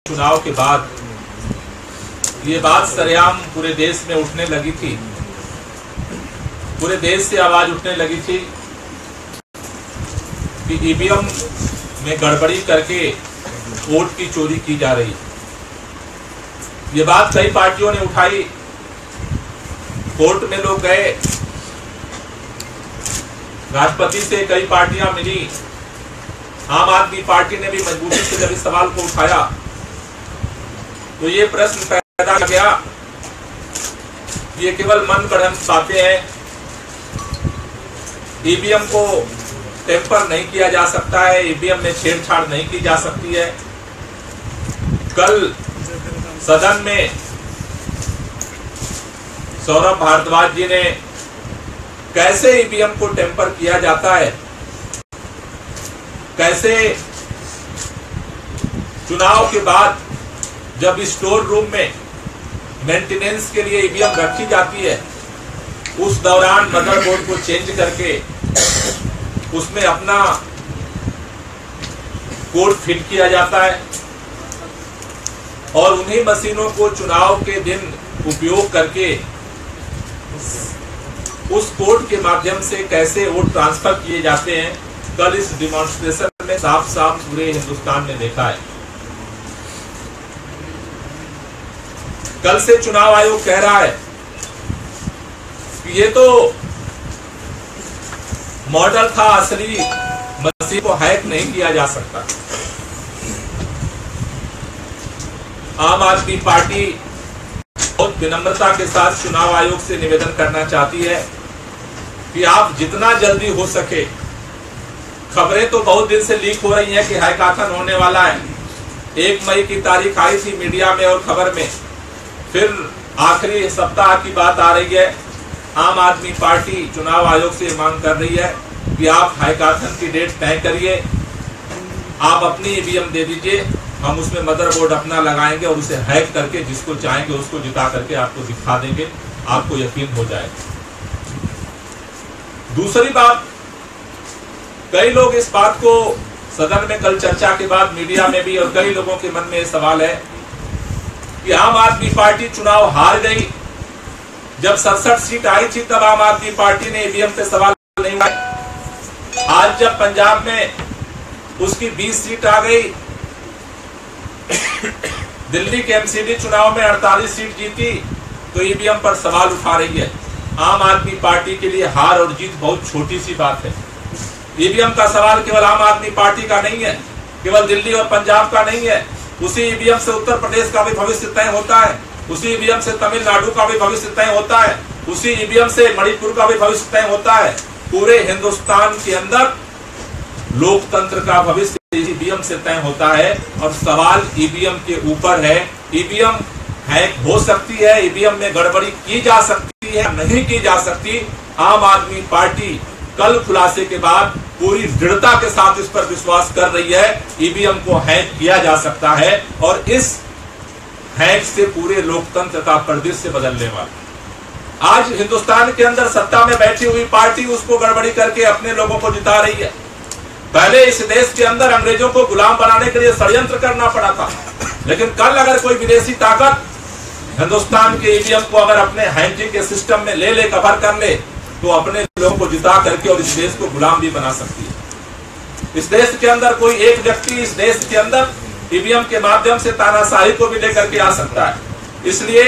चुनाव के बाद ये बात सरेआम पूरे देश में उठने लगी थी, पूरे देश से आवाज उठने लगी थी कि ईवीएम में गड़बड़ी करके वोट की चोरी की जा रही। ये बात कई पार्टियों ने उठाई, कोर्ट में लोग गए, राष्ट्रपति से कई पार्टियां मिली, आम आदमी पार्टी ने भी मजबूती से जब इस सवाल को उठाया तो ये प्रश्न पैदा गया कि ये केवल मन गढ़ंत बातें हैं, ईवीएम को टेम्पर नहीं किया जा सकता है, ईवीएम में छेड़छाड़ नहीं की जा सकती है। कल सदन में सौरभ भारद्वाज जी ने कैसे ईवीएम को टेम्पर किया जाता है, कैसे चुनाव के बाद जब स्टोर रूम में मेंटेनेंस के लिए ईवीएम रखी जाती है उस दौरान मदरबोर्ड को चेंज करके उसमें अपना कोड फिट किया जाता है और उन्हीं मशीनों को चुनाव के दिन उपयोग करके उस कोड के माध्यम से कैसे वोट ट्रांसफर किए जाते हैं, कल इस डिमॉन्स्ट्रेशन में साफ साफ पूरे हिंदुस्तान ने देखा है। कल से चुनाव आयोग कह रहा है कि ये तो मॉडल था, असली मशीन को हैक नहीं किया जा सकता। आम आदमी पार्टी बहुत विनम्रता के साथ चुनाव आयोग से निवेदन करना चाहती है कि आप जितना जल्दी हो सके, खबरें तो बहुत दिन से लीक हो रही हैं कि हैकाथन होने वाला है, 1 मई की तारीख आई थी मीडिया में और खबर में, फिर आखिरी सप्ताह की बात आ रही है। आम आदमी पार्टी चुनाव आयोग से मांग कर रही है कि आप हैकाथन की डेट तय करिए, आप अपनी ईवीएम दे दीजिए, हम उसमें मदरबोर्ड अपना लगाएंगे और उसे हैक करके जिसको चाहेंगे उसको जिता करके आपको दिखा देंगे, आपको यकीन हो जाएगा। दूसरी बात, कई लोग इस बात को सदन में कल चर्चा के बाद मीडिया में भी और कई लोगों के मन में सवाल है कि आम आदमी पार्टी चुनाव हार गई। जब 67 सीट आई थी तब आम आदमी पार्टी ने ईवीएम पे सवाल नहीं उठाए। आज जब पंजाब में उसकी 20 सीट आ गई, दिल्ली के एमसीडी चुनाव में 48 सीट जीती तो ईवीएम पर सवाल उठा रही है। आम आदमी पार्टी के लिए हार और जीत बहुत छोटी सी बात है। ईवीएम का सवाल केवल आम आदमी पार्टी का नहीं है, केवल दिल्ली और पंजाब का नहीं है। उसी ईवीएम से उत्तर प्रदेश का भी भविष्य तय होता है, उसी ईवीएम से तमिलनाडु का भी भविष्य तय होता है, उसी ईवीएम से मणिपुर का भी भविष्य तय होता है। पूरे हिंदुस्तान के अंदर लोकतंत्र का भविष्य ईवीएम से तय होता है और सवाल ईवीएम के ऊपर है। ईवीएम हैक हो सकती है, ईवीएम में गड़बड़ी की जा सकती है, नहीं की जा सकती। आम आदमी पार्टी कल खुलासे के बाद पूरी दृढ़ता के साथ इस पर विश्वास कर रही है, ईवीएम को हैक किया जा सकता है और इस हैक से पूरे लोकतंत्र का परिदृश्य बदलने वाला। आज हिंदुस्तान के अंदर सत्ता में बैठी हुई पार्टी उसको गड़बड़ी करके अपने लोगों को जिता रही है। पहले इस देश के अंदर अंग्रेजों को गुलाम बनाने के लिए षड्यंत्र करना पड़ा था, लेकिन कल अगर कोई विदेशी ताकत हिंदुस्तान के ईवीएम को अगर अपने हैकिंग के सिस्टम में ले कवर कर ले तो अपने लोगों को जिता करके और इस देश को गुलाम भी बना सकती है। इस देश के अंदर कोई एक व्यक्ति इस देश के अंदर ईवीएम के माध्यम से तानाशाही को भी लेकर के आ सकता है। इसलिए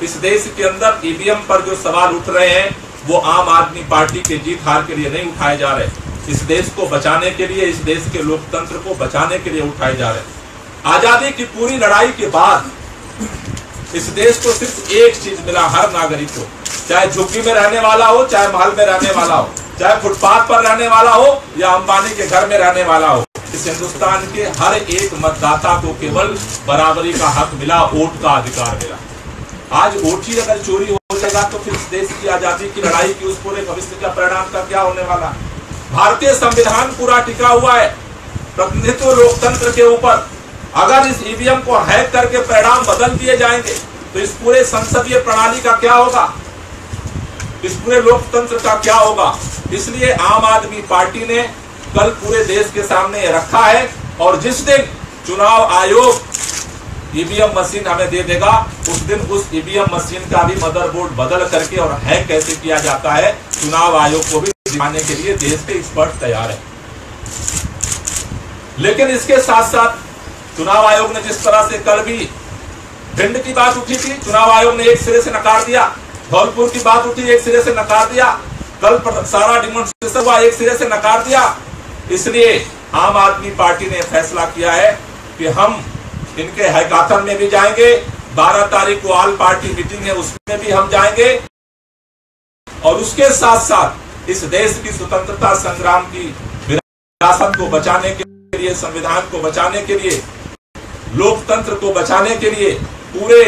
इस देश के अंदर ईवीएम पर जो सवाल उठ रहे हैं वो आम आदमी पार्टी के जीत हार के लिए नहीं उठाए जा रहे, इस देश को बचाने के लिए, इस देश के लोकतंत्र को बचाने के लिए उठाए जा रहे। आजादी की पूरी लड़ाई के बाद इस देश को सिर्फ एक चीज मिला हर नागरिक को, चाहे झुग्गी में रहने वाला हो, चाहे महल में रहने वाला हो, चाहे फुटपाथ पर रहने वाला हो या अंबानी के घर में रहने वाला हो, इस हिंदुस्तान के हर एक मतदाता को केवल बराबरी का हक मिला, वोट का अधिकार मिला। आज वोट ही अगर चोरी हो जाएगा तो फिर इस देश की आजादी की लड़ाई की उस पूरे भविष्य का परिणाम का क्या होने वाला। भारतीय संविधान पूरा टिका हुआ है प्रतिनिधित्व लोकतंत्र के ऊपर। अगर इस ईवीएम को हैक करके परिणाम बदल दिए जाएंगे तो इस पूरे संसदीय प्रणाली का क्या होगा, इस पूरे लोकतंत्र का क्या होगा। इसलिए आम आदमी पार्टी ने कल पूरे देश के सामने रखा है और जिस दिन चुनाव आयोग ईवीएम मशीन हमें दे देगा, उस दिन उस ईवीएम मशीन का भी मदरबोर्ड बदल करके और हैक कैसे किया जाता है चुनाव आयोग को भी दिखाने के लिए देश के एक्सपर्ट तैयार है। लेकिन इसके साथ साथ चुनाव आयोग ने जिस तरह से कल भी भिंड की बात उठी थी, चुनाव आयोग ने एक सिरे से नकार दिया, धौलपुर की बात उठी एक सिरे से नकार दिया, कल सारा डिमोन्स्ट्रेशन हुआ एक सिरे से नकार दिया। इसलिए आम आदमी पार्टी ने फैसला किया है कि हम इनके हैकाथन में भी जाएंगे, 12 तारीख को ऑल पार्टी मीटिंग है उसमें भी हम जाएंगे, और उसके साथ साथ इस देश की स्वतंत्रता संग्राम की विरासत को बचाने के लिए, संविधान को बचाने के लिए, लोकतंत्र को बचाने के लिए पूरे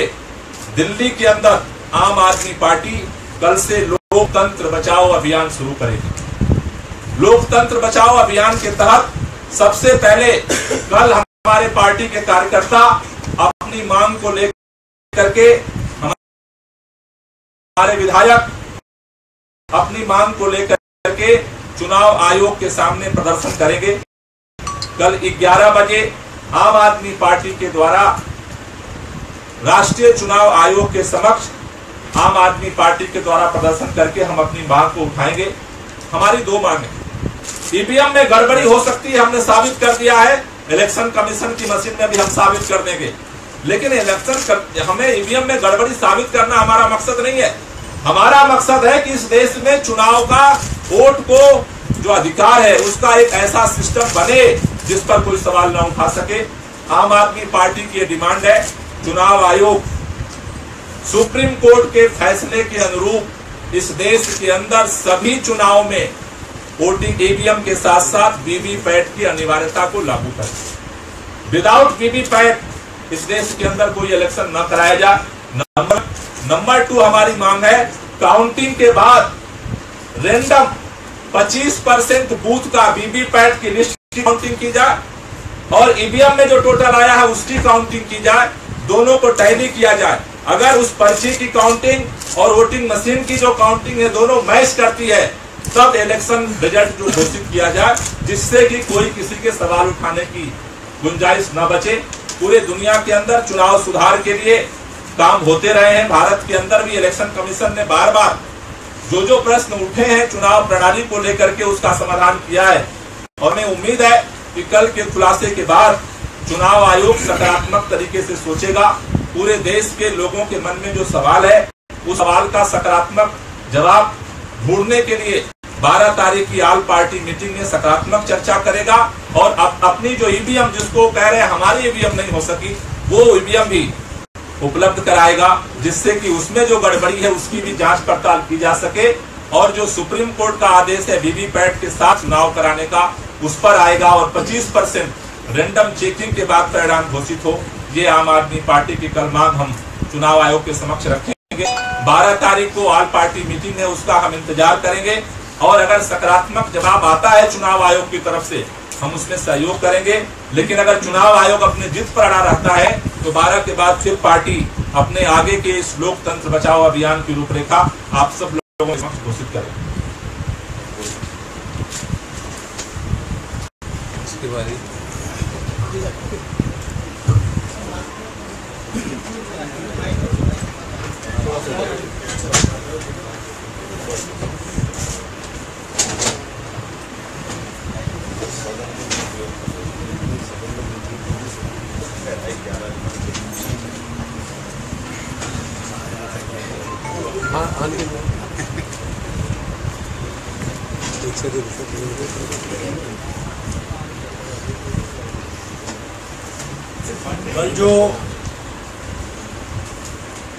दिल्ली के अंदर आम आदमी पार्टी कल से लोकतंत्र बचाओ अभियान शुरू करेगी। लोकतंत्र बचाओ अभियान के तहत सबसे पहले कल हमारे पार्टी के कार्यकर्ता अपनी मांग को लेकर के, हमारे विधायक अपनी मांग को लेकर के चुनाव आयोग के सामने प्रदर्शन करेंगे। कल 11 बजे आम आदमी पार्टी के द्वारा राष्ट्रीय चुनाव आयोग के समक्ष आम आदमी पार्टी के द्वारा प्रदर्शन करके हम अपनी मांग को उठाएंगे। हमारी दो मांगे, ईवीएम में गड़बड़ी हो सकती है, हमने साबित कर दिया है, इलेक्शन कमीशन की मशीन में भी हम साबित कर देंगे, लेकिन हमें ईवीएम में गड़बड़ी साबित करना हमारा मकसद नहीं है। हमारा मकसद है कि इस देश में चुनाव का वोट को जो अधिकार है उसका एक ऐसा सिस्टम बने जिस पर कोई सवाल न उठा सके। आम आदमी पार्टी की डिमांड है चुनाव आयोग सुप्रीम कोर्ट के फैसले के अनुरूप इस देश के अंदर सभी चुनाव में वोटिंग ईवीएम के साथ साथ वीवीपैट की अनिवार्यता को लागू करे। विदाउट वीवीपैट इस देश के अंदर कोई इलेक्शन न कराया जाए। नंबर 2 हमारी मांग है काउंटिंग के बाद रेंडम 25% बूथ का वीवीपैट की लिस्ट की काउंटिंग की जाए और ईवीएम में जो टोटल आया है उसकी काउंटिंग की जाए, दोनों को टैली किया जाए। अगर उस पर्ची की काउंटिंग और वोटिंग मशीन की जो काउंटिंग है दोनों मैच करती है तब इलेक्शन रिजल्ट जो घोषित किया जाए, जिससे कि कोई किसी के सवाल उठाने की गुंजाइश न बचे। पूरे दुनिया के अंदर चुनाव सुधार के लिए काम होते रहे हैं। भारत के अंदर भी इलेक्शन कमीशन ने बार बार जो प्रश्न उठे हैं चुनाव प्रणाली को लेकर के उसका समाधान किया है, और हमें उम्मीद है कि कल के खुलासे के बाद चुनाव आयोग सकारात्मक तरीके से सोचेगा। पूरे देश के लोगों के मन में जो सवाल है उस सवाल का सकारात्मक जवाब ढूंढने के लिए 12 तारीख की ऑल पार्टी मीटिंग में सकारात्मक चर्चा करेगा और अपनी जो ईवीएम जिसको कह रहे हैं हमारी ईवीएम नहीं हो सकी, वो ईवीएम भी उपलब्ध कराएगा, जिससे कि उसमें जो गड़बड़ी है उसकी भी जांच पड़ताल की जा सके, और जो सुप्रीम कोर्ट का आदेश है वीवीपैट के साथ चुनाव कराने का उस पर आएगा, और 25% रेंडम चेकिंग के बाद परिणाम घोषित हो। ये आम आदमी पार्टी की कल मांग हम चुनाव आयोग के समक्ष रखेंगे। 12 तारीख को ऑल पार्टी मीटिंग है उसका हम इंतजार करेंगे, और अगर सकारात्मक जवाब आता है चुनाव आयोग की तरफ से हम उसमें सहयोग करेंगे। लेकिन अगर चुनाव आयोग अपने जिद पर अड़ा रहता है तो 12 के बाद फिर पार्टी अपने आगे के इस लोकतंत्र बचाओ अभियान की रूपरेखा आप सब लोगों के समक्ष घोषित करें। कल जो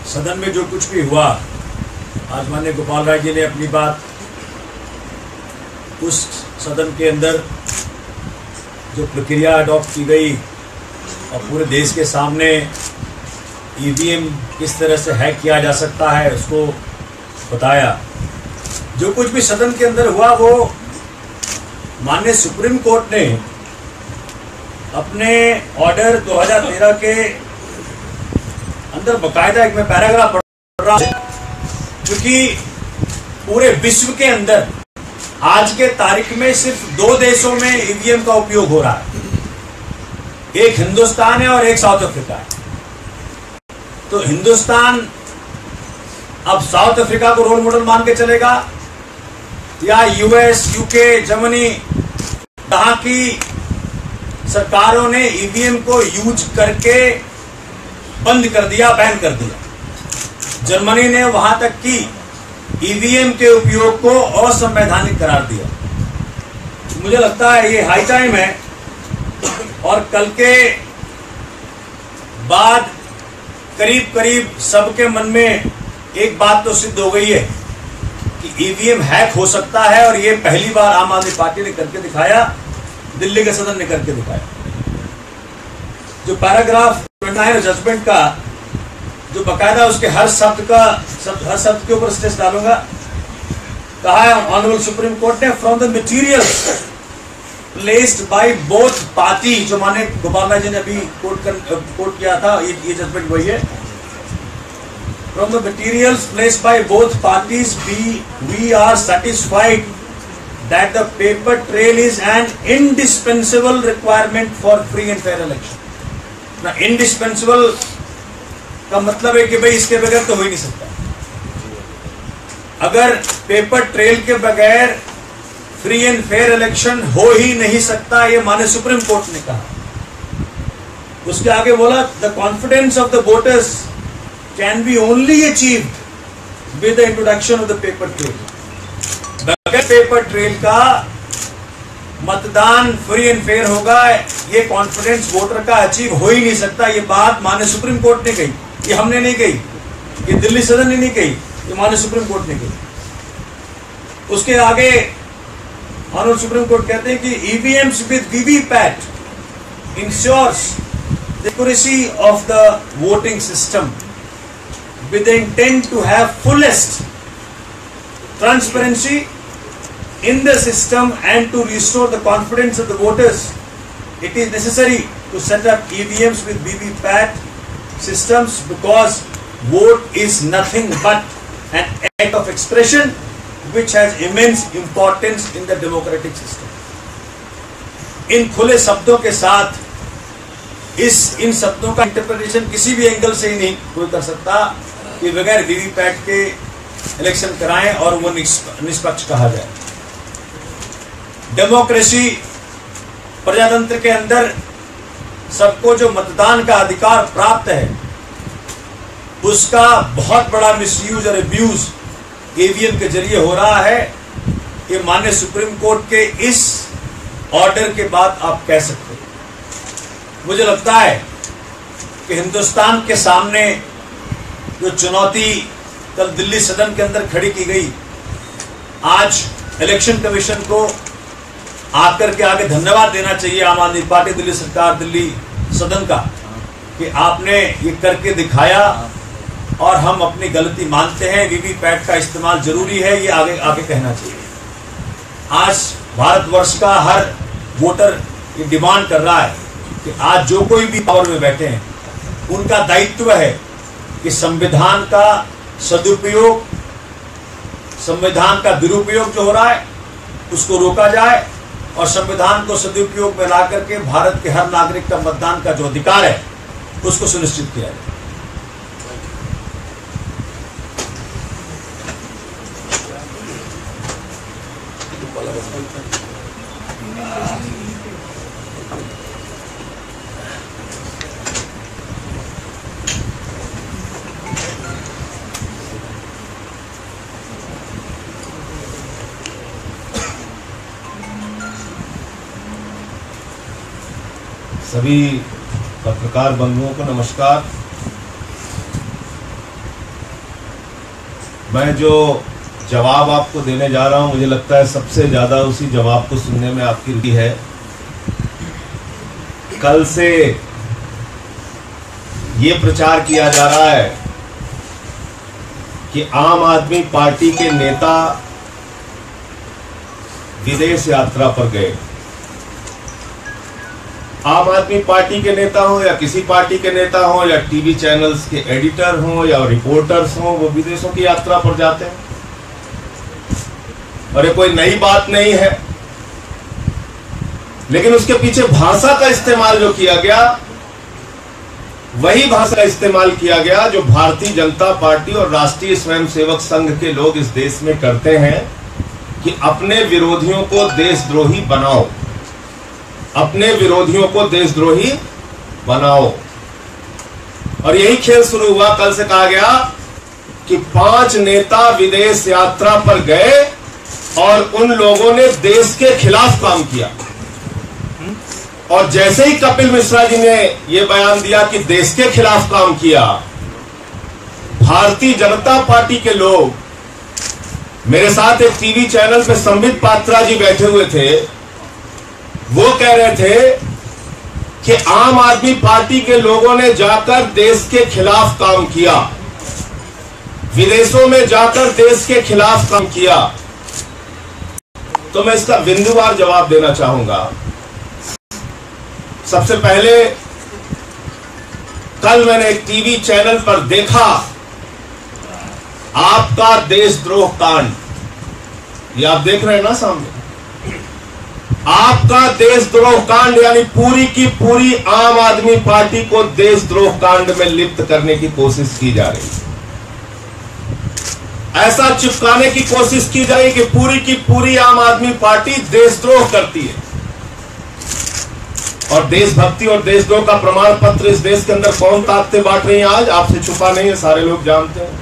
सदन में जो कुछ भी हुआ, आज माननीय गोपाल राय जी ने अपनी बात उस सदन के अंदर जो प्रक्रिया अडॉप्ट की गई और पूरे देश के सामने ईवीएम किस तरह से हैक किया जा सकता है उसको बताया। जो कुछ भी सदन के अंदर हुआ वो माननीय सुप्रीम कोर्ट ने अपने ऑर्डर 2013 के अंदर बकायदा एक मैं पैराग्राफ पढ़ रहा हूं, क्योंकि पूरे विश्व के अंदर आज के तारीख में सिर्फ 2 देशों में ईवीएम का उपयोग हो रहा है, एक हिंदुस्तान है और एक साउथ अफ्रीका है। तो हिंदुस्तान अब साउथ अफ्रीका को रोल मॉडल मान के चलेगा, या यूएस, यूके, जर्मनी, यहाँ की सरकारों ने ईवीएम को यूज करके बंद कर दिया, बैन कर दिया। जर्मनी ने वहां तक कि ईवीएम के उपयोग को असंवैधानिक करार दिया। मुझे लगता है ये हाई टाइम है, और कल के बाद करीब करीब सबके मन में एक बात तो सिद्ध हो गई है कि ईवीएम हैक हो सकता है, और ये पहली बार आम आदमी पार्टी ने करके दिखाया, दिल्ली के सदन ने करके दिखाया। जो पैराग्राफ 29 जजमेंट का, जो बकायदा उसके हर शब्द के ऊपर स्ट्रेस डालूंगा, कहा है ऑनरेबल सुप्रीम कोर्ट ने, from the materials placed by both party, जो माने गोपाल राय जी ने अभी कोट किया था, ये जजमेंट वही है। From the materials placed by both parties, we are satisfied that the paper trail is an indispensable requirement for free and fair election. ना indispensable का मतलब है कि भाई इसके बगैर तो हो ही नहीं सकता। अगर पेपर ट्रेल के बगैर फ्री एंड फेयर इलेक्शन हो ही नहीं सकता, ये माने सुप्रीम कोर्ट ने कहा। उसके आगे बोला, the confidence of the voters can be only achieved with the introduction of the paper trail. बगैर पेपर ट्रेल का मतदान फ्री एंड फेयर होगा, ये कॉन्फिडेंस वोटर का अचीव हो ही नहीं सकता। ये बात माननीय सुप्रीम कोर्ट ने कही, ये हमने नहीं कही, ये दिल्ली सदन ने नहीं कही, ये माननीय सुप्रीम कोर्ट ने कही। उसके आगे ऑनरेबल सुप्रीम कोर्ट कहते हैं कि EVMs with VVPAT ensures the accuracy of the voting system with the intent to have fullest transparency in the system and to restore the confidence of the voters. It is necessary to set up EVMs with VVPAT systems because vote is nothing but an act of expression which has immense importance in the democratic system. इन खुले शब्दों के साथ इन शब्दों का interpretation किसी भी angle से ही नहीं कोई कर सकता कि बगैर वीवीपैट के इलेक्शन कराएं और वो निष्पक्ष कहा जाए। डेमोक्रेसी, प्रजातंत्र के अंदर सबको जो मतदान का अधिकार प्राप्त है, उसका बहुत बड़ा मिसयूज और अब्यूज ईवीएम के जरिए हो रहा है। ये माननीय सुप्रीम कोर्ट के इस ऑर्डर के बाद आप कह सकते हैं। मुझे लगता है कि हिंदुस्तान के सामने जो चुनौती कल दिल्ली सदन के अंदर खड़ी की गई, आज इलेक्शन कमीशन को आकर के आगे धन्यवाद देना चाहिए आम आदमी पार्टी, दिल्ली सरकार, दिल्ली सदन का, कि आपने ये करके दिखाया और हम अपनी गलती मानते हैं। वीवीपैट का इस्तेमाल जरूरी है, ये आगे कहना चाहिए। आज भारतवर्ष का हर वोटर ये डिमांड कर रहा है कि आज जो कोई भी पावर में बैठे हैं, उनका दायित्व है कि संविधान का सदुपयोग, संविधान का दुरुपयोग जो हो रहा है उसको रोका जाए, और संविधान को सदुपयोग में ला करके भारत के हर नागरिक का मतदान का जो अधिकार है उसको सुनिश्चित किया जाए। सभी पत्रकार बंधुओं को नमस्कार। मैं जो जवाब आपको देने जा रहा हूं, मुझे लगता है सबसे ज़्यादा उसी जवाब को सुनने में आपकी रुचि है। कल से ये प्रचार किया जा रहा है कि आम आदमी पार्टी के नेता विदेश यात्रा पर गए। आम आदमी पार्टी के नेता हो या किसी पार्टी के नेता हो या टीवी चैनल्स के एडिटर हो या रिपोर्टर्स हो, वो विदेशों की यात्रा पर जाते हैं और ये कोई नई बात नहीं है। लेकिन उसके पीछे भाषा का इस्तेमाल जो किया गया वही भाषा का इस्तेमाल किया गया जो भारतीय जनता पार्टी और राष्ट्रीय स्वयंसेवक संघ के लोग इस देश में करते हैं कि अपने विरोधियों को देशद्रोही बनाओ, अपने विरोधियों को देशद्रोही बनाओ। और यही खेल शुरू हुआ। कल से कहा गया कि 5 नेता विदेश यात्रा पर गए और उन लोगों ने देश के खिलाफ काम किया। और जैसे ही कपिल मिश्रा जी ने यह बयान दिया कि देश के खिलाफ काम किया, भारतीय जनता पार्टी के लोग, मेरे साथ एक टीवी चैनल पे संबित पात्रा जी बैठे हुए थे, वो कह रहे थे कि आम आदमी पार्टी के लोगों ने जाकर देश के खिलाफ काम किया, विदेशों में जाकर देश के खिलाफ काम किया। तो मैं इसका बिंदुवार जवाब देना चाहूंगा। सबसे पहले कल मैंने एक टीवी चैनल पर देखा आपका देशद्रोह कांड, ये आप देख रहे हैं ना सामने, आपका देशद्रोह कांड, यानी पूरी की पूरी आम आदमी पार्टी को देशद्रोह कांड में लिप्त करने की कोशिश की जा रही है। ऐसा चिपकाने की कोशिश की जाए कि पूरी की पूरी आम आदमी पार्टी देशद्रोह करती है। और देशभक्ति और देशद्रोह का प्रमाण पत्र इस देश के अंदर कौन ताकतें बांट रही हैं आज, आपसे छुपा नहीं है, सारे लोग जानते हैं।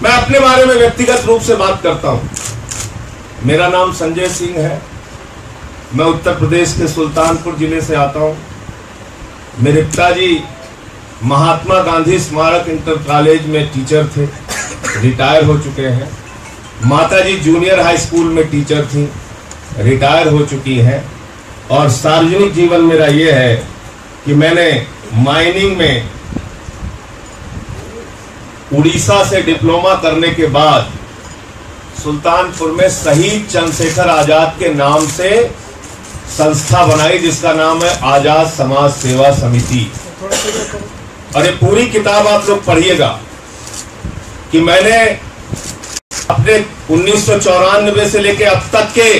मैं अपने बारे में व्यक्तिगत रूप से बात करता हूं। मेरा नाम संजय सिंह है। मैं उत्तर प्रदेश के सुल्तानपुर जिले से आता हूं। मेरे पिताजी महात्मा गांधी स्मारक इंटर कॉलेज में टीचर थे, रिटायर हो चुके हैं। माताजी जूनियर हाई स्कूल में टीचर थी, रिटायर हो चुकी हैं। और सार्वजनिक जीवन मेरा यह है कि मैंने माइनिंग में उड़ीसा से डिप्लोमा करने के बाद सुल्तानपुर में शहीद चंद्रशेखर आजाद के नाम से संस्था बनाई, जिसका नाम है आजाद समाज सेवा समिति। और ये पूरी किताब आप लोग पढ़िएगा कि मैंने अपने 1994 से लेकर अब तक के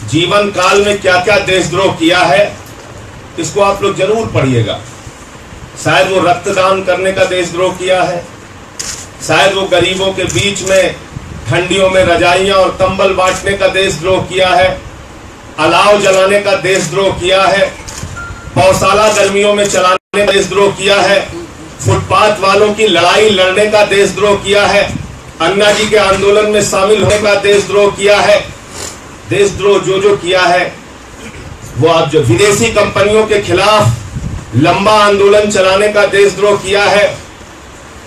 जीवन काल में क्या क्या देशद्रोह किया है, इसको आप लोग जरूर पढ़िएगा। शायद वो रक्तदान करने का देशद्रोह किया है, शायद वो गरीबों के बीच में ठंडियों में रजाइयां और कंबल बांटने का देशद्रोह किया है, अलाव जलाने का देशद्रोह किया है, पौशाला गर्मियों में चलाने का देशद्रोह किया है, फुटपाथ वालों की लड़ाई लड़ने का देशद्रोह किया है, अन्ना जी के आंदोलन में शामिल होने का देशद्रोह किया है। देशद्रोह जो जो किया है वो आप जो विदेशी कंपनियों के खिलाफ लंबा आंदोलन चलाने का देशद्रोह किया है।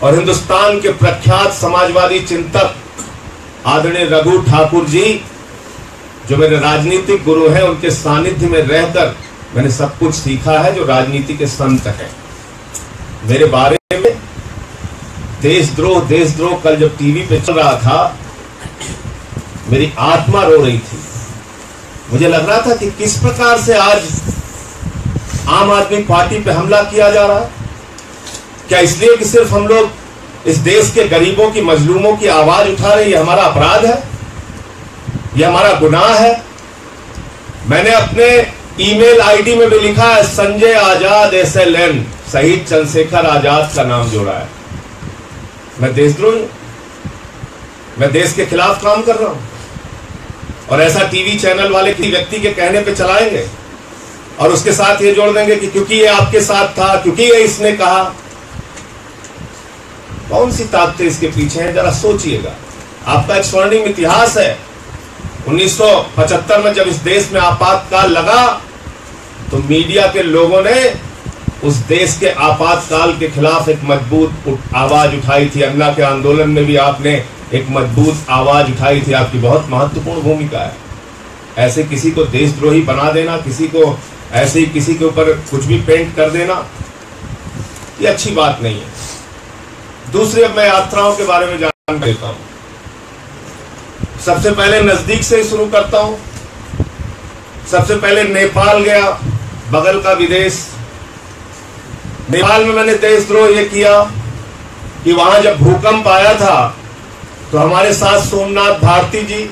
और हिंदुस्तान के प्रख्यात समाजवादी चिंतक आदरणीय रघु ठाकुर जी, जो मेरे राजनीतिक गुरु हैं, उनके सानिध्य में रहकर मैंने सब कुछ सीखा है, जो राजनीति के संत हैं। मेरे बारे में देशद्रोह देशद्रोह कल जब टीवी पे चल रहा था, मेरी आत्मा रो रही थी। मुझे लग रहा था कि किस प्रकार से आज आम आदमी पार्टी पे हमला किया जा रहा है। क्या इसलिए कि सिर्फ हम लोग इस देश के गरीबों की, मजलूमों की आवाज उठा रहे, ये हमारा अपराध है, ये हमारा गुनाह है? मैंने अपने ईमेल आईडी में भी लिखा है संजय आजाद SLN, शहीद चंद्रशेखर आजाद का नाम जोड़ा है। मैं देशद्रोही, मैं देश के खिलाफ काम कर रहा हूं। और ऐसा टीवी चैनल वाले किसी व्यक्ति के कहने पे चलाएंगे और उसके साथ ये जोड़ देंगे कि क्योंकि ये आपके साथ था, क्योंकि ये इसने कहा। कौन सी ताकतें इसके पीछे हैं, जरा सोचिएगा। आपका एक स्वर्णिम इतिहास है। 1975 में जब इस देश में आपातकाल लगा तो मीडिया के लोगों ने उस देश के आपातकाल के खिलाफ एक मजबूत आवाज उठाई थी। अन्ना के आंदोलन में भी आपने एक मजबूत आवाज उठाई थी। आपकी बहुत महत्वपूर्ण भूमिका है। ऐसे किसी को देशद्रोही बना देना, किसी को ऐसे ही किसी के ऊपर कुछ भी पेंट कर देना, ये अच्छी बात नहीं है। दूसरी, अब मैं यात्राओं के बारे में जान देता हूं। सबसे पहले नजदीक से शुरू करता हूं। सबसे पहले नेपाल गया, बगल का विदेश। नेपाल में मैंने देशद्रोह ये किया कि वहां जब भूकंप आया था तो हमारे साथ सोमनाथ भारती जी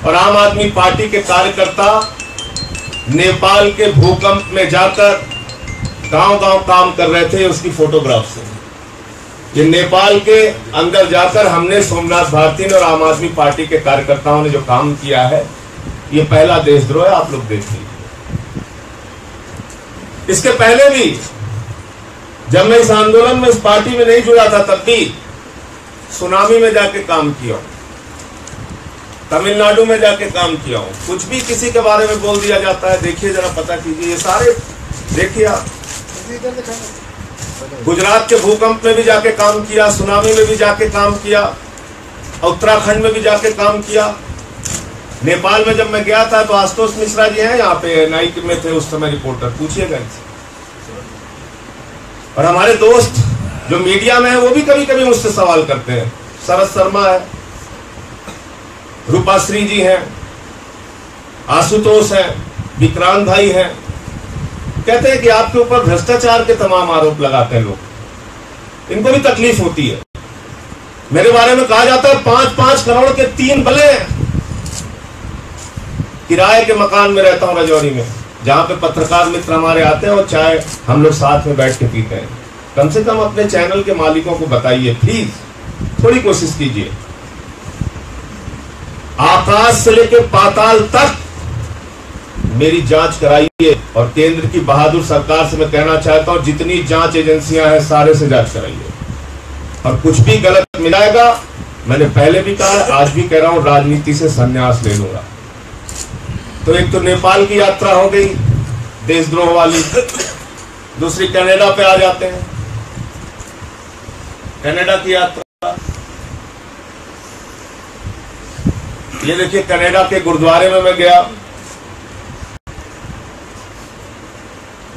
और आम आदमी पार्टी के कार्यकर्ता नेपाल के भूकंप में जाकर गांव-गांव काम कर रहे थे, उसकी फोटोग्राफ्स हैं। ये नेपाल के अंदर जाकर हमने, सोमनाथ भारती ने और आम आदमी पार्टी के कार्यकर्ताओं ने जो काम किया है, ये पहला देशद्रोह है, आप लोग देख लीजिए। इसके पहले भी जब मैं इस आंदोलन में, इस पार्टी में नहीं जुड़ा था, तब भी सुनामी में जाके काम किया हूं, तमिलनाडु में जाके काम किया हूं। कुछ भी किसी के बारे में बोल दिया जाता है, देखिए जरा, पता कीजिए, ये सारे देखिए आप। गुजरात के भूकंप में भी जाके काम किया, सुनामी में भी जाके काम किया, उत्तराखंड में भी जाके काम किया। नेपाल में जब मैं गया था तो आशुतोष मिश्रा जी हैं यहाँ पे, नाइक में थे उस समय रिपोर्टर, पूछिएगा इनसे। और हमारे दोस्त जो मीडिया में है वो भी कभी कभी मुझसे सवाल करते हैं। शरद शर्मा है, रूपाश्री जी हैं, आशुतोष हैं, विक्रांत भाई हैं। कहते हैं कि आपके ऊपर भ्रष्टाचार के तमाम आरोप लगाते हैं लोग, इनको भी तकलीफ होती है। मेरे बारे में कहा जाता है 5-5 करोड़ के 3 बल्ले। किराए के मकान में रहता हूं रजौरी में, जहां पे पत्रकार मित्र हमारे आते हैं और चाय हम लोग साथ में बैठ के पीते हैं। कम से कम अपने चैनल के मालिकों को बताइए, प्लीज थोड़ी कोशिश कीजिए। आकाश से लेकर पाताल तक मेरी जांच कराइए, और केंद्र की बहादुर सरकार से मैं कहना चाहता हूं, जितनी जांच एजेंसियां हैं सारे से जांच कराइए। और कुछ भी गलत मिलाएगा, मैंने पहले भी कहा, आज भी कह रहा हूं, राजनीति से संन्यास ले लूंगा। तो एक तो नेपाल की यात्रा हो गई देशद्रोह वाली, दूसरी कनाडा पे आ जाते हैं। कनाडा की यात्रा, ये देखिए, कनाडा के गुरुद्वारे में मैं गया,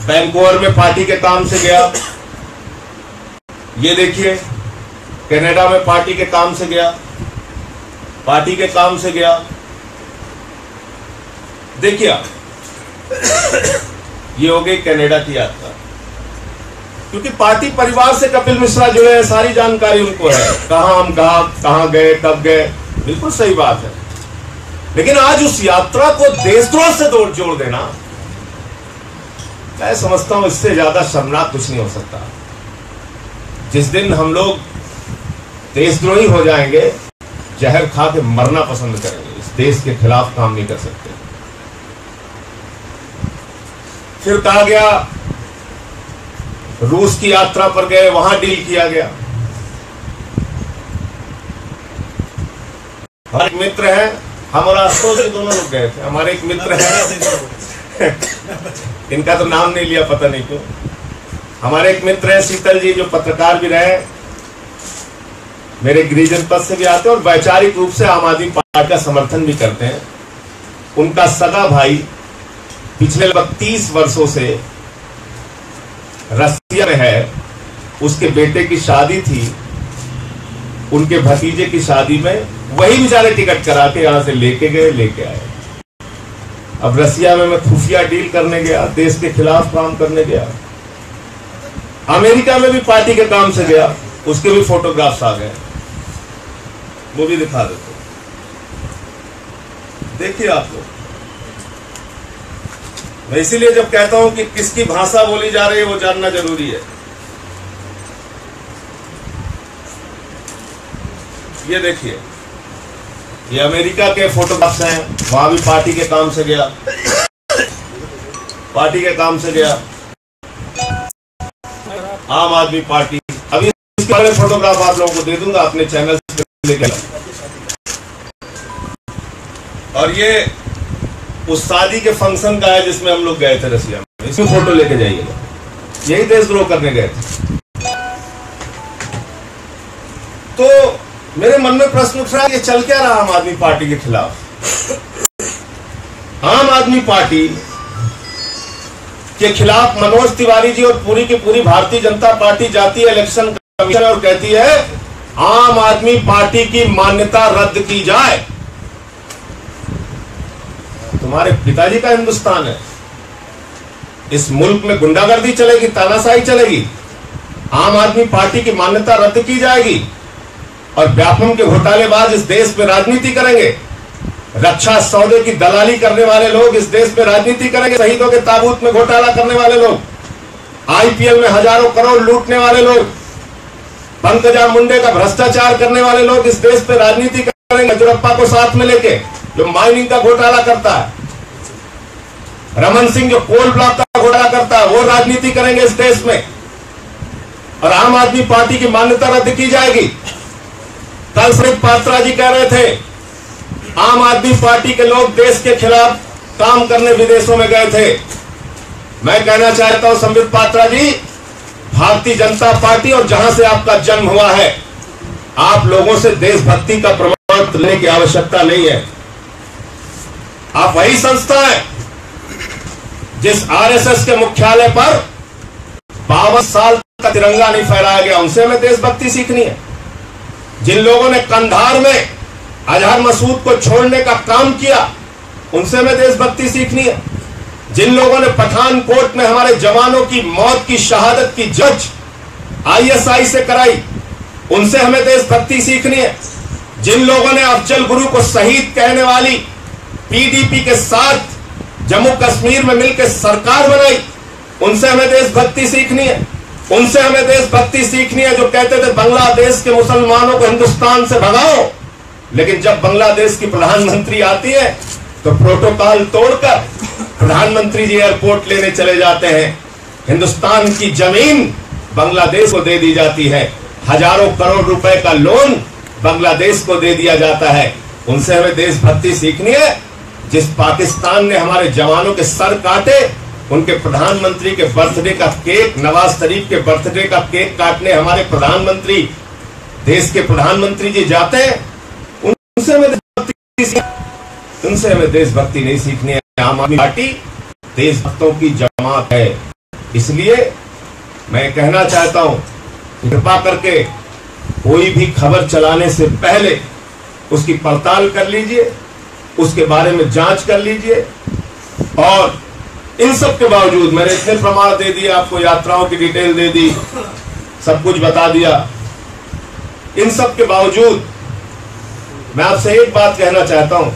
वैंकूवर में पार्टी के काम से गया। ये देखिए, कनाडा में पार्टी के काम से गया, पार्टी के काम से गया। देखिए आप, ये हो गई कनाडा की यात्रा। क्योंकि पार्टी परिवार से कपिल मिश्रा जुड़े हैं, सारी जानकारी उनको है, कहां हम कहां गए, कब गए, बिल्कुल सही बात है। लेकिन आज उस यात्रा को देशद्रोह से जोड़ देना, मैं समझता हूं इससे ज्यादा शर्मनाक कुछ नहीं हो सकता। जिस दिन हम लोग देशद्रोही हो जाएंगे, जहर खा के मरना पसंद करेंगे, इस देश के खिलाफ काम नहीं कर सकते। फिर कहा गया रूस की यात्रा पर गए, वहां डील किया गया। हमारे एक मित्र हैं, हम और आशुतोष जी दोनों लोग गए थे। हमारे एक मित्र हैं, इनका तो नाम नहीं लिया, पता नहीं क्यों। हमारे एक मित्र हैं शीतल जी, जो पत्रकार भी रहे, मेरे गृह जनपद से भी आते हैं और वैचारिक रूप से आम आदमी पार्टी का समर्थन भी करते हैं। उनका सगा भाई पिछले लगभग 30 वर्षों से रसिया में है। उसके बेटे की शादी थी, उनके भतीजे की शादी में वही बेचारे टिकट करा के यहां से लेके गए, लेके आए। अब रसिया में मैं खुफिया डील करने गया, देश के खिलाफ काम करने गया। अमेरिका में भी पार्टी के काम से गया, उसके भी फोटोग्राफ्स आ गए, वो भी दिखा देते। देखिए आप लोग, मैं इसीलिए जब कहता हूं कि किसकी भाषा बोली जा रही है वो जानना जरूरी है। ये देखिए, ये अमेरिका के फोटोग्राफ्स हैं, वहां भी पार्टी के काम से गया, पार्टी के काम से गया, आम आदमी पार्टी। अभी इसके बारे में फोटोग्राफ आप लोगों को दे दूंगा, अपने चैनल से लेकर। और ये उस शादी के फंक्शन का है जिसमें हम लोग गए थे रसिया में, इसमें फोटो लेके जाइएगा। यही देशद्रोह करने गए थे। तो मेरे मन में प्रश्न उठ रहा है, ये चल क्या रहा आम आदमी पार्टी के खिलाफ? आम आदमी पार्टी के खिलाफ मनोज तिवारी जी और पूरी की पूरी भारतीय जनता पार्टी जाती है इलेक्शन कमीशन और कहती है आम आदमी पार्टी की मान्यता रद्द की जाए। तुम्हारे पिताजी का हिंदुस्तान है, इस मुल्क में गुंडागर्दी चलेगी, तानाशाही चलेगी, आम आदमी पार्टी की मान्यता रद्द की जाएगी और व्यापम के घोटालेबाज इस देश में राजनीति करेंगे, रक्षा सौदे की दलाली करने वाले लोग इस देश में राजनीति करेंगे, शहीदों के ताबूत में घोटाला करने वाले लोग आईपीएल में हजारों करोड़ लूटने वाले लोग, पंकजा मुंडे का भ्रष्टाचार करने वाले लोग इस देश पे राजनीति करेंगे, येदियुरप्पा को साथ में लेके, जो माइनिंग का घोटाला करता है, रमन सिंह जो कोल ब्लॉक का घोटाला करता है, वो राजनीति करेंगे इस देश में, और आम आदमी पार्टी की मान्यता रद्द की जाएगी। कल संबित पात्रा जी कह रहे थे आम आदमी पार्टी के लोग देश के खिलाफ काम करने विदेशों में गए थे। मैं कहना चाहता हूं संबित पात्रा जी, भारतीय जनता पार्टी और जहां से आपका जन्म हुआ है, आप लोगों से देशभक्ति का प्रमाण लेने की आवश्यकता नहीं है। आप वही संस्था है जिस आरएसएस के मुख्यालय पर 52 साल का तिरंगा नहीं फहराया गया, उनसे हमें देशभक्ति सीखनी है। जिन लोगों ने कंधार में अजहर मसूद को छोड़ने का काम किया, उनसे हमें देशभक्ति सीखनी है। जिन लोगों ने पठानकोट में हमारे जवानों की मौत की शहादत की जज आईएसआई से कराई, उनसे हमें देशभक्ति सीखनी है। जिन लोगों ने अफजल गुरु को शहीद कहने वाली पीडीपी के साथ जम्मू कश्मीर में मिलकर सरकार बनाई, उनसे हमें देशभक्ति सीखनी है। उनसे हमें देशभक्ति सीखनी है जो कहते थे बांग्लादेश के मुसलमानों को हिंदुस्तान से भगाओ, लेकिन जब बांग्लादेश की प्रधानमंत्री आती है तो प्रोटोकॉल तोड़कर प्रधानमंत्री जी एयरपोर्ट लेने चले जाते हैं। हिंदुस्तान की जमीन बांग्लादेश को दे दी जाती है, हजारों करोड़ रुपए का लोन बांग्लादेश को दे दिया जाता है। उनसे हमें देशभक्ति सीखनी है। जिस पाकिस्तान ने हमारे जवानों के सर काटे, उनके प्रधानमंत्री के बर्थडे का केक, नवाज शरीफ के बर्थडे का केक काटने हमारे प्रधानमंत्री, देश के प्रधानमंत्री जी जाते हैं, उनसे हमें देशभक्ति नहीं सीखनी है। आम आदमी पार्टी देशभक्तों की जमात है। इसलिए मैं कहना चाहता हूं, कृपा करके कोई भी खबर चलाने से पहले उसकी पड़ताल कर लीजिए, उसके बारे में जांच कर लीजिए। और इन सब के बावजूद मैंने इतने प्रमाण दे दिए, आपको यात्राओं की डिटेल दे दी, सब कुछ बता दिया। इन सब के बावजूद मैं आपसे एक बात कहना चाहता हूं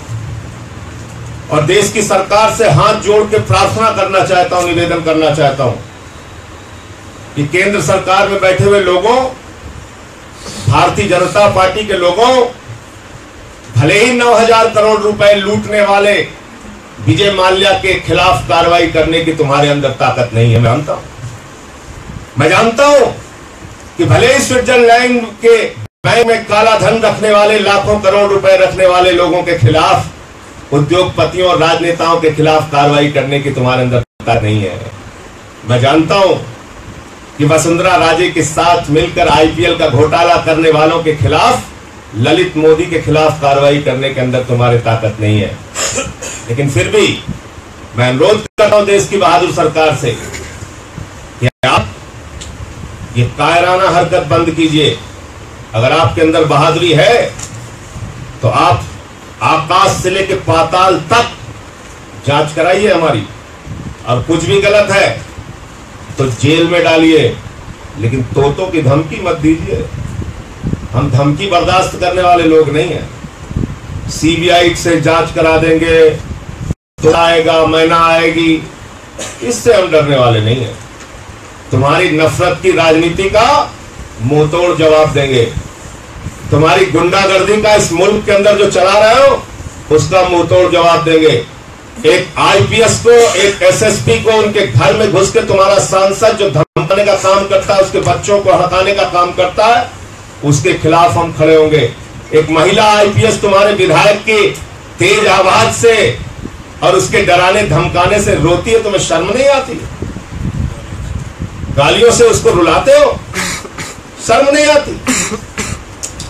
और देश की सरकार से हाथ जोड़ के प्रार्थना करना चाहता हूं, निवेदन करना चाहता हूं कि केंद्र सरकार में बैठे हुए लोगों, भारतीय जनता पार्टी के लोगों, भले ही 9,000 करोड़ रुपए लूटने वाले विजय माल्या के खिलाफ कार्रवाई करने की तुम्हारे अंदर ताकत नहीं है, मैं जानता हूं कि भले ही स्विट्जरलैंड के बैंक में काला धन रखने वाले, लाखों करोड़ रुपए रखने वाले लोगों के खिलाफ, उद्योगपतियों और राजनेताओं के खिलाफ कार्रवाई करने की तुम्हारे अंदर ताकत नहीं है। मैं जानता हूं कि वसुंधरा राजे के साथ मिलकर आईपीएल का घोटाला करने वालों के खिलाफ, ललित मोदी के खिलाफ कार्रवाई करने के अंदर तुम्हारी ताकत नहीं है। लेकिन फिर भी मैं अनुरोध करता हूं देश की बहादुर सरकार से कि आप ये कायराना हरकत बंद कीजिए। अगर आपके अंदर बहादुरी है तो आप आकाश से लेकर पाताल तक जांच कराइए हमारी, और कुछ भी गलत है तो जेल में डालिए, लेकिन तोतों की धमकी मत दीजिए। हम धमकी बर्दाश्त करने वाले लोग नहीं हैं। सीबीआई से जांच करा देंगे, तो आएगा, मैना आएगी, इससे हम डरने वाले नहीं हैं। तुम्हारी नफरत की राजनीति का मुंहतोड़ जवाब देंगे। तुम्हारी गुंडागर्दी का इस मुल्क के अंदर जो चला रहे हो, उसका मुंहतोड़ जवाब देंगे। एक आईपीएस को, एक एसएसपी को उनके घर में घुस के तुम्हारा सांसद जो धमकाने का काम करता है, उसके बच्चों को हड़काने का काम करता है, उसके खिलाफ हम खड़े होंगे। एक महिला आईपीएस तुम्हारे विधायक की तेज आवाज से और उसके डराने धमकाने से रोती है, तुम्हें शर्म नहीं आती? गालियों से उसको रुलाते हो, शर्म नहीं आती?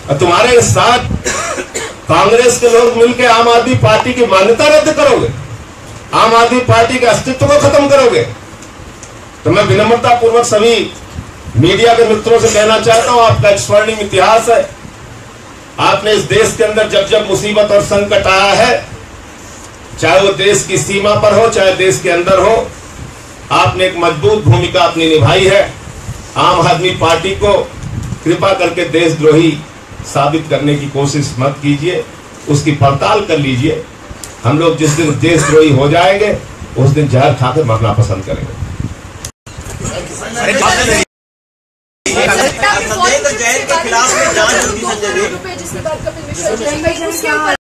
और तुम्हारे साथ कांग्रेस के लोग मिलकर आम आदमी पार्टी की मान्यता रद्द करोगे, आम आदमी पार्टी के अस्तित्व को खत्म करोगे। तो मैं विनम्रता पूर्वक सभी मीडिया के मित्रों से कहना चाहता हूं, आपका एक स्वर्णिम इतिहास है। आपने इस देश के अंदर जब जब मुसीबत और संकट आया है, चाहे वो देश की सीमा पर हो, चाहे देश के अंदर हो, आपने एक मजबूत भूमिका अपनी निभाई है। आम आदमी पार्टी को कृपा करके देशद्रोही साबित करने की कोशिश मत कीजिए, उसकी पड़ताल कर लीजिए। हम लोग जिस दिन देशद्रोही हो जाएंगे, उस दिन जहर खाकर मरना पसंद करेंगे। सत्येंद्र जैन के खिलाफ में जांच होगी संजय जी।